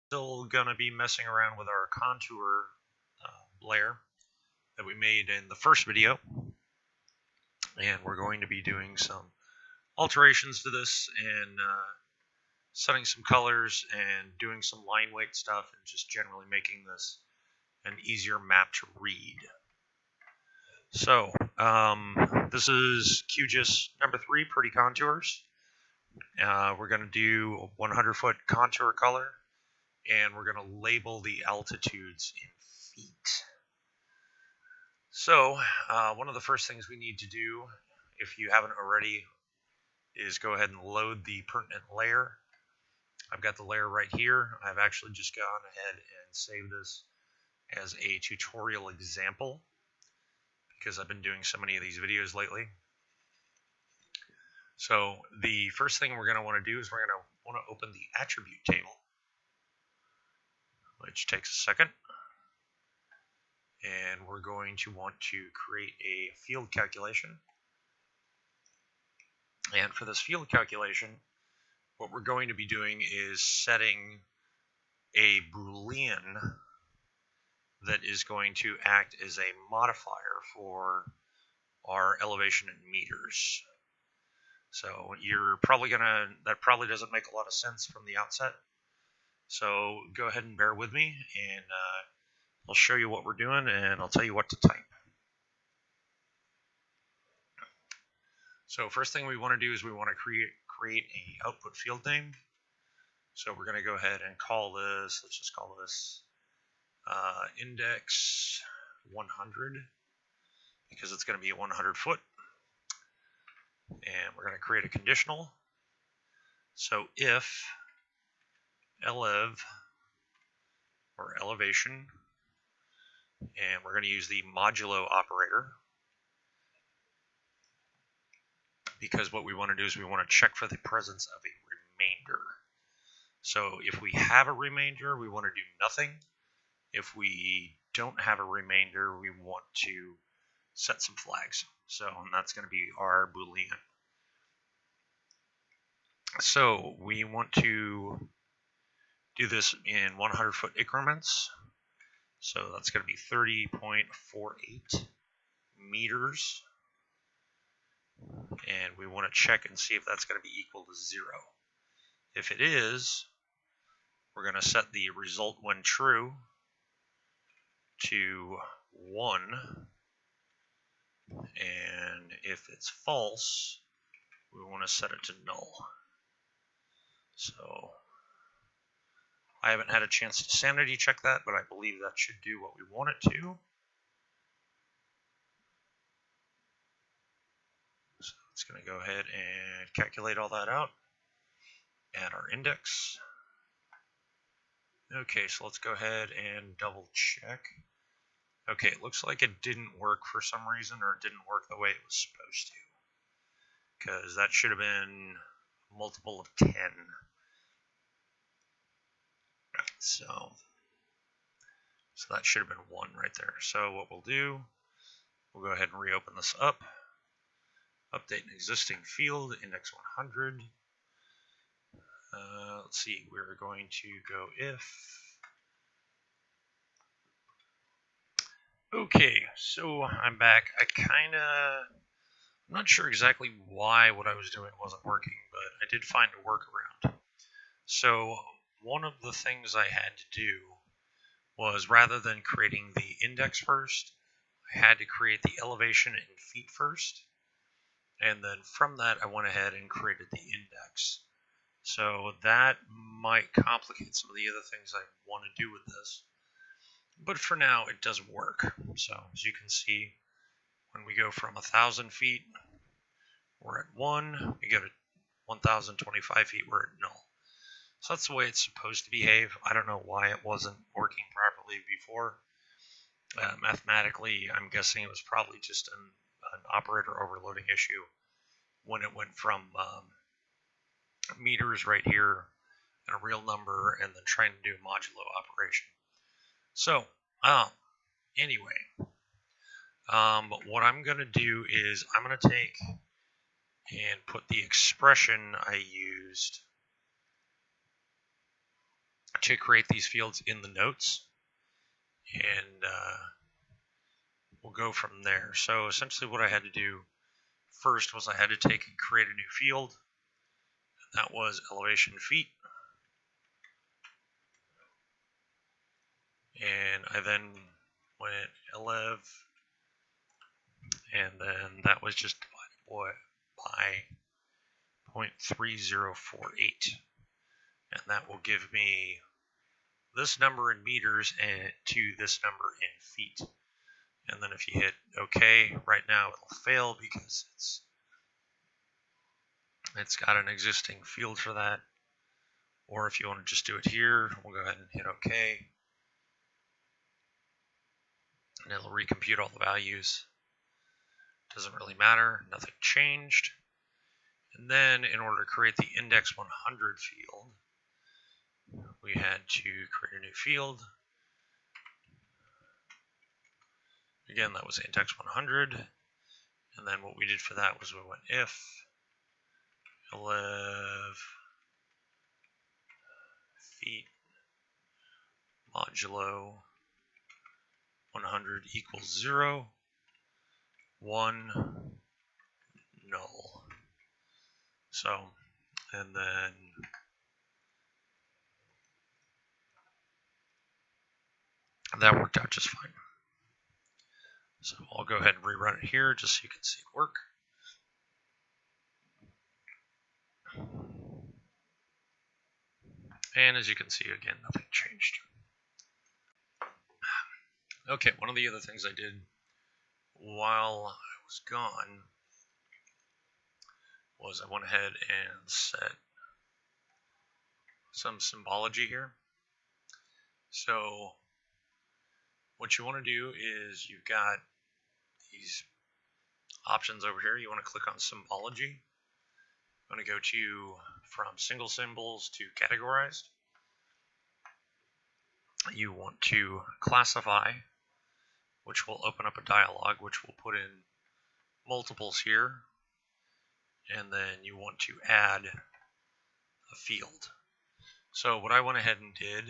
Still gonna be messing around with our contour layer that we made in the first video, and we're going to be doing some alterations to this and setting some colors and doing some line weight stuff and just generally making this an easier map to read. So this is QGIS number 3, Pretty Contours. We're going to do a 100-foot contour color, and we're going to label the altitudes in feet. So one of the first things we need to do, if you haven't already, is go ahead and load the pertinent layer. I've got the layer right here. I've actually just gone ahead and saved this as a tutorial example because I've been doing so many of these videos lately. So the first thing we're going to want to do is we're going to want to open the attribute table, which takes a second. And we're going to want to create a field calculation. And for this field calculation, what we're going to be doing is setting a Boolean that is going to act as a modifier for our elevation in meters. So that probably doesn't make a lot of sense from the outset. So go ahead and bear with me, and I'll show you what we're doing, and I'll tell you what to type. So first thing we want to do is we want to create a output field name. So we're going to go ahead and call this, let's just call this index 100, because it's going to be a 100 foot. And we're going to create a conditional. So if elev, or elevation, and we're going to use the modulo operator, because what we want to do is we want to check for the presence of a remainder. So if we have a remainder, we want to do nothing. If we don't have a remainder, we want to set some flags. So and that's going to be our Boolean. So we want to do this in 100-foot increments. So that's going to be 30.48 meters. And we want to check and see if that's going to be equal to 0. If it is, we're going to set the result when true to 1. And if it's false, we want to set it to null. So I haven't had a chance to sanity check that, but I believe that should do what we want it to. So it's going to go ahead and calculate all that out. Add our index. Okay, so let's go ahead and double check. Okay, it looks like it didn't work for some reason, or it didn't work the way it was supposed to, because that should have been a multiple of 10. So that should have been 1 right there. So what we'll do, we'll go ahead and reopen this up. Update an existing field, index 100. Let's see, we're going to go if. Okay, so I'm back. I'm not sure exactly why what I was doing wasn't working, but I did find a workaround. So one of the things I had to do was, rather than creating the index first, I had to create the elevation in feet first. And then from that, I went ahead and created the index. So that might complicate some of the other things I want to do with this. But for now, it does work. So as you can see, when we go from 1,000 feet, we're at 1. We go to 1,025 feet, we're at null. So that's the way it's supposed to behave. I don't know why it wasn't working properly before. Mathematically, I'm guessing it was probably just an operator overloading issue when it went from meters right here and a real number and then trying to do a modulo operation. So anyway, but what I'm going to do is I'm going to take and put the expression I used to create these fields in the notes, and we'll go from there. So essentially what I had to do first was I had to take and create a new field, and that was elevation feet. And I then went 11, and then that was just divided by 0.3048, and that will give me this number in meters and to this number in feet. And then if you hit OK, right now it'll fail because it's got an existing field for that. Or if you want to just do it here, we'll go ahead and hit OK. And it'll recompute all the values. Doesn't really matter, nothing changed. And then in order to create the index 100 field, we had to create a new field. Again, that was index 100. And then what we did for that was we went if 11 feet modulo 100 equals 0, 1, null. So, and then that worked out just fine. So I'll go ahead and rerun it here just so you can see it work. And as you can see, again, nothing changed. Okay, one of the other things I did while I was gone was I went ahead and set some symbology here. So what you want to do is you've got these options over here. You want to click on symbology. You want to go to from single symbols to categorized. You want to classify, which will open up a dialog, which will put in multiples here. And then you want to add a field. So what I went ahead and did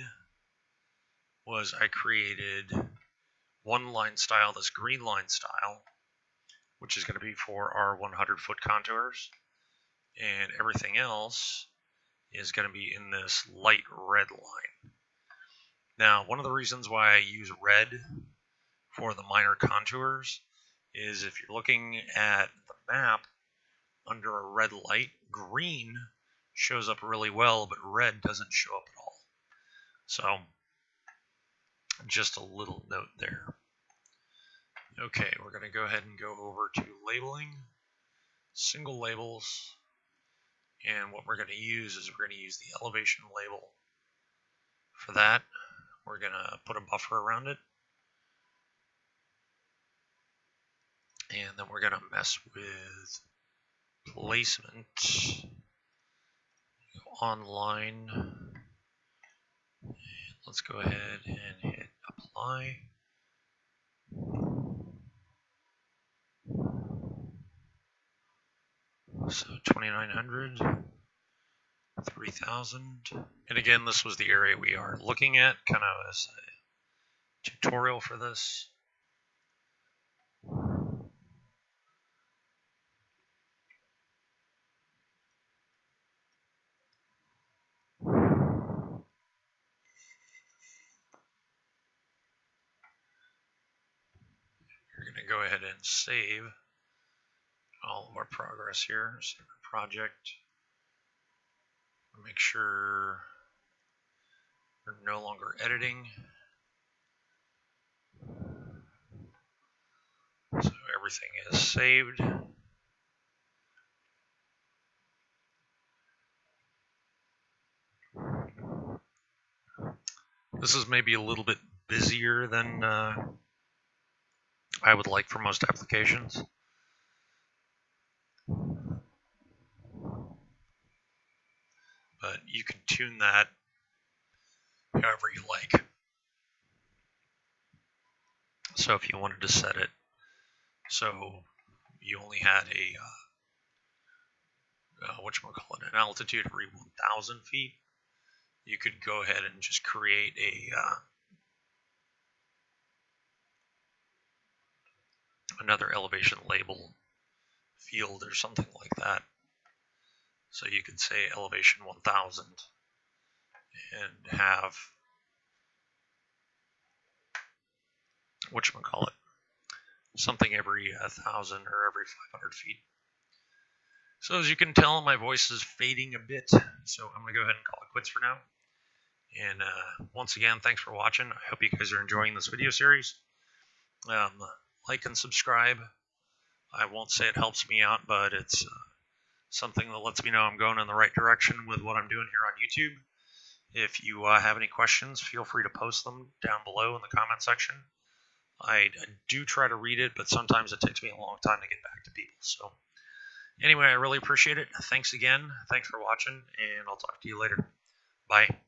was I created one line style, this green line style, which is going to be for our 100-foot contours. And everything else is going to be in this light red line. Now, one of the reasons why I use red for the minor contours is if you're looking at the map under a red light, green shows up really well, but red doesn't show up at all. So, just a little note there. Okay, we're going to go ahead and go over to labeling, single labels, and what we're going to use is we're going to use the elevation label. For that, we're going to put a buffer around it, and then we're going to mess with placement, online. Let's go ahead and hit apply. So 2,900, 3,000. And again, this was the area we are looking at, kind of as a tutorial for this. We're going to go ahead and save all of our progress here. Save our project. Make sure we're no longer editing. So everything is saved. This is maybe a little bit busier than I would like for most applications. But you can tune that however you like. So if you wanted to set it so you only had a an altitude of 1,000 feet, you could go ahead and just create another elevation label field or something like that. So you could say elevation 1000 and have whatchamacallit, something every 1,000 or every 500 feet. So as you can tell, my voice is fading a bit, so I'm going to go ahead and call it quits for now. And once again, thanks for watching. I hope you guys are enjoying this video series. Like and subscribe. I won't say it helps me out, but it's something that lets me know I'm going in the right direction with what I'm doing here on YouTube. If you have any questions, feel free to post them down below in the comment section. I do try to read it, but sometimes it takes me a long time to get back to people. So anyway, I really appreciate it. Thanks again. Thanks for watching, and I'll talk to you later. Bye.